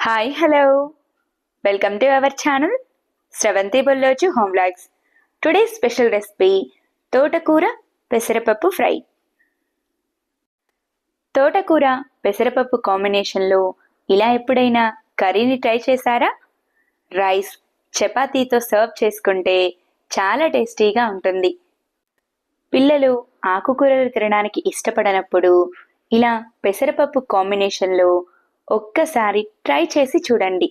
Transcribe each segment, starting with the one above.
Hi hello welcome to our channel Sravanthi Bollochu home vlogs. Today special recipe తోటకూర పెసరపప్పు fry. తోటకూర పెసరపప్పు కాంబినేషన్లో ఇలా ఎప్పుడైనా కర్రీని ట్రై చేశారా? రైస్ చపాతీతో సర్వ్ చేసుకుంటే చాలా టేస్టీగా ఉంటుంది. పిల్లలు ఆకుకూరలు తినడానికి ఇష్టపడనప్పుడు ఇలా పెసరపప్పు కాంబినేషన్లో ఒక్కసారి ట్రై చేసి చూడండి.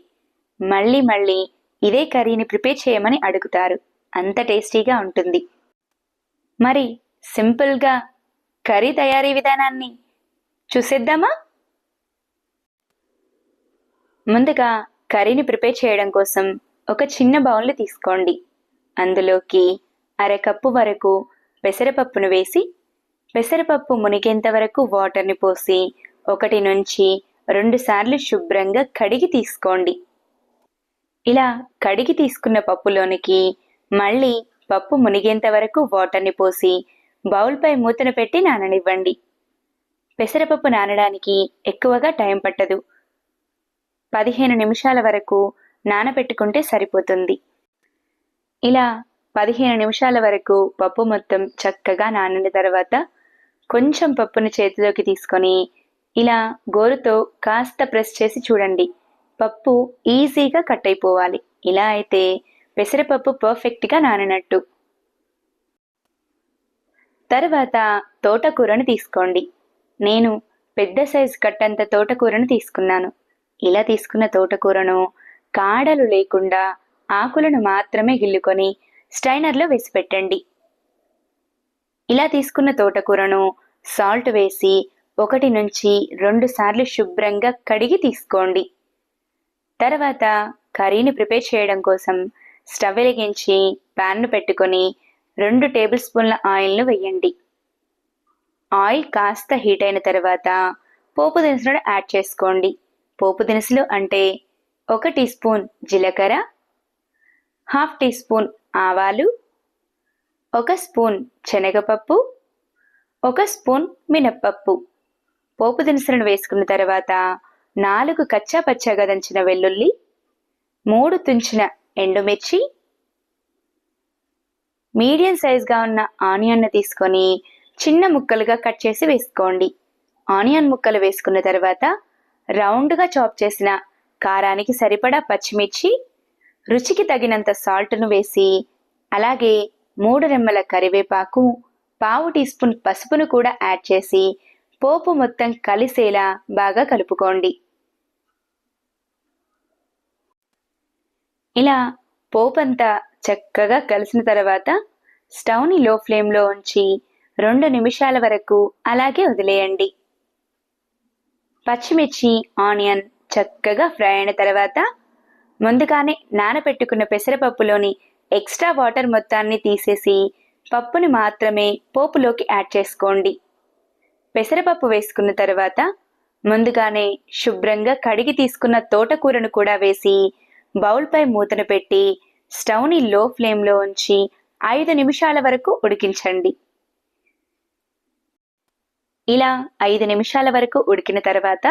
మళ్ళీ మళ్ళీ ఇదే కర్రీని ప్రిపేర్ చేయమని అడుగుతారు, అంత టేస్టీగా ఉంటుంది. మరి సింపుల్గా కర్రీ తయారీ విధానాన్ని చూసేద్దామా? ముందుగా కర్రీని ప్రిపేర్ చేయడం కోసం ఒక చిన్న బౌల్ని తీసుకోండి. అందులోకి అరకప్పు వరకు పెసరపప్పును వేసి పెసరపప్పు మునిగేంత వరకు వాటర్ని పోసి 1 నుంచి 2 సార్లు శుభ్రంగా కడిగి తీసుకోండి. ఇలా కడిగి తీసుకున్న పప్పులోనికి మళ్ళీ పప్పు మునిగేంత వరకు వాటర్ని పోసి బౌల్పై మూతను పెట్టి నాననివ్వండి. పెసరపప్పు నానడానికి ఎక్కువగా టైం పట్టదు, 15 నిమిషాల వరకు నానబెట్టుకుంటే సరిపోతుంది. ఇలా 15 నిమిషాల వరకు పప్పు మొత్తం చక్కగా నానిన తర్వాత కొంచెం పప్పును చేతిలోకి తీసుకొని ఇలా గోరుతో కాస్త ప్రెస్ చేసి చూడండి. పప్పు ఈజీగా కట్ అయిపోవాలి. ఇలా అయితే పెసరపప్పు పర్ఫెక్ట్గా నానినట్టు. తర్వాత తోటకూరను తీసుకోండి. నేను పెద్ద సైజు కట్టంత తోటకూరను తీసుకున్నాను. ఇలా తీసుకున్న తోటకూరను కాడలు లేకుండా ఆకులను మాత్రమే గిల్లుకొని స్ట్రైనర్లో వేసి పెట్టండి. ఇలా తీసుకున్న తోటకూరను సాల్ట్ వేసి 1 నుంచి 2 సార్లు శుభ్రంగా కడిగి తీసుకోండి. తర్వాత కర్రీని ప్రిపేర్ చేయడం కోసం స్టవ్ వెలిగించి ప్యాన్ను పెట్టుకొని 2 టేబుల్ స్పూన్ల ఆయిల్ను వేయండి. ఆయిల్ కాస్త హీట్ అయిన తర్వాత పోపు దినుసులను యాడ్ చేసుకోండి. పోపు దినుసులు అంటే 1 టీ స్పూన్ జీలకర్ర, 1/2 టీ స్పూన్ ఆవాలు, 1 స్పూన్ శనగపప్పు, 1 స్పూన్ మినప్పప్పు. పోపు దినుసులను వేసుకున్న తర్వాత 4 కచ్చా పచ్చగా దంచిన వెల్లుల్లి, 3 తుంచిన ఎండుమిర్చి, మీడియం సైజ్గా ఉన్న ఆనియన్ను తీసుకొని చిన్న ముక్కలుగా కట్ చేసి వేసుకోండి. ఆనియన్ ముక్కలు వేసుకున్న తర్వాత రౌండ్గా చాప్ చేసిన కారానికి సరిపడా పచ్చిమిర్చి, రుచికి తగినంత సాల్ట్ను వేసి అలాగే 3 రెమ్మల కరివేపాకు, 1/2 టీ స్పూన్ పసుపును కూడా యాడ్ చేసి పోపు మొత్తం కలిసేలా బాగా కలుపుకోండి. ఇలా పోపంతా చక్కగా కలిసిన తర్వాత స్టవ్ని లో ఫ్లేమ్లో ఉంచి 2 నిమిషాల వరకు అలాగే వదిలేయండి. పచ్చిమిర్చి, ఆనియన్ చక్కగా ఫ్రై అయిన తర్వాత ముందుగానే నానబెట్టుకున్న పెసరపప్పులోని ఎక్స్ట్రా వాటర్ మొత్తాన్ని తీసేసి పప్పుని మాత్రమే పోపులోకి యాడ్ చేసుకోండి. పెసరపప్పు వేసుకున్న తర్వాత ముందుగానే శుభ్రంగా కడిగి తీసుకున్న తోటకూరను కూడా వేసి బౌల్పై మూతను పెట్టి స్టవ్ని లో ఫ్లేమ్లో ఉంచి 5 నిమిషాల వరకు ఉడికించండి. ఇలా 5 నిమిషాల వరకు ఉడికిన తర్వాత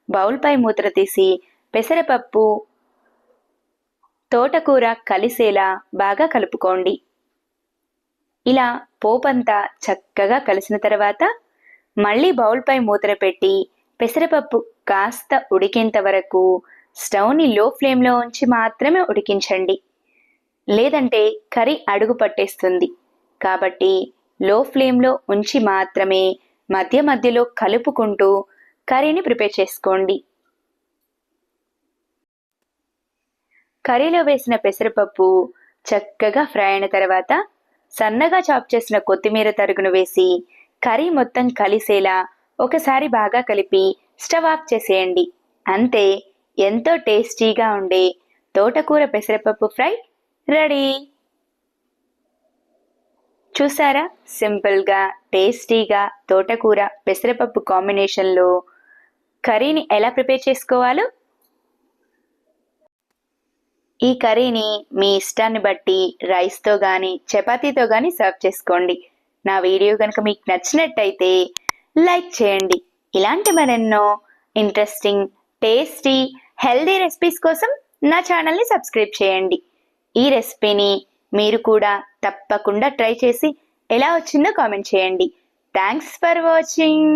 బౌల్పై మూతను తీసి పెసరపప్పు, తోటకూర కలిసేలా బాగా కలుపుకోండి. ఇలా పోపంతా చక్కగా కలిసిన తర్వాత మళ్ళీ బౌల్పై మూతను పెట్టి పెసరపప్పు కాస్త ఉడికేంత వరకు స్టవ్ని లో ఫ్లేమ్లో ఉంచి మాత్రమే ఉడికించండి. లేదంటే కర్రీ అడుగు పట్టేస్తుంది. కాబట్టి లో ఫ్లేమ్లో ఉంచి మాత్రమే మధ్య మధ్యలో కలుపుకుంటూ కర్రీని ప్రిపేర్ చేసుకోండి. కర్రీలో వేసిన పెసరపప్పు చక్కగా ఫ్రై అయిన తర్వాత సన్నగా చాప్ చేసిన కొత్తిమీర తరుగును వేసి కర్రీ మొత్తం కలిసేలా ఒకసారి బాగా కలిపి స్టవ్ ఆఫ్ చేసేయండి. అంతే, ఎంతో టేస్టీగా ఉండే తోటకూర పెసరపప్పు ఫ్రై రెడీ. చూసారా, సింపుల్గా టేస్టీగా తోటకూర పెసరపప్పు కాంబినేషన్లో కర్రీని ఎలా ప్రిపేర్ చేసుకోవాలో. ఈ కర్రీని మీ ఇష్టాన్ని బట్టి రైస్తో కానీ చపాతీతో కానీ సర్వ్ చేసుకోండి. నా వీడియో కనుక మీకు నచ్చినట్టయితే లైక్ చేయండి. ఇలాంటి మరెన్నో ఇంట్రెస్టింగ్, టేస్టీ, హెల్దీ రెసిపీస్ కోసం నా ఛానల్ని సబ్స్క్రైబ్ చేయండి. ఈ రెసిపీని మీరు కూడా తప్పకుండా ట్రై చేసి ఎలా వచ్చిందో కామెంట్ చేయండి. Thanks for watching.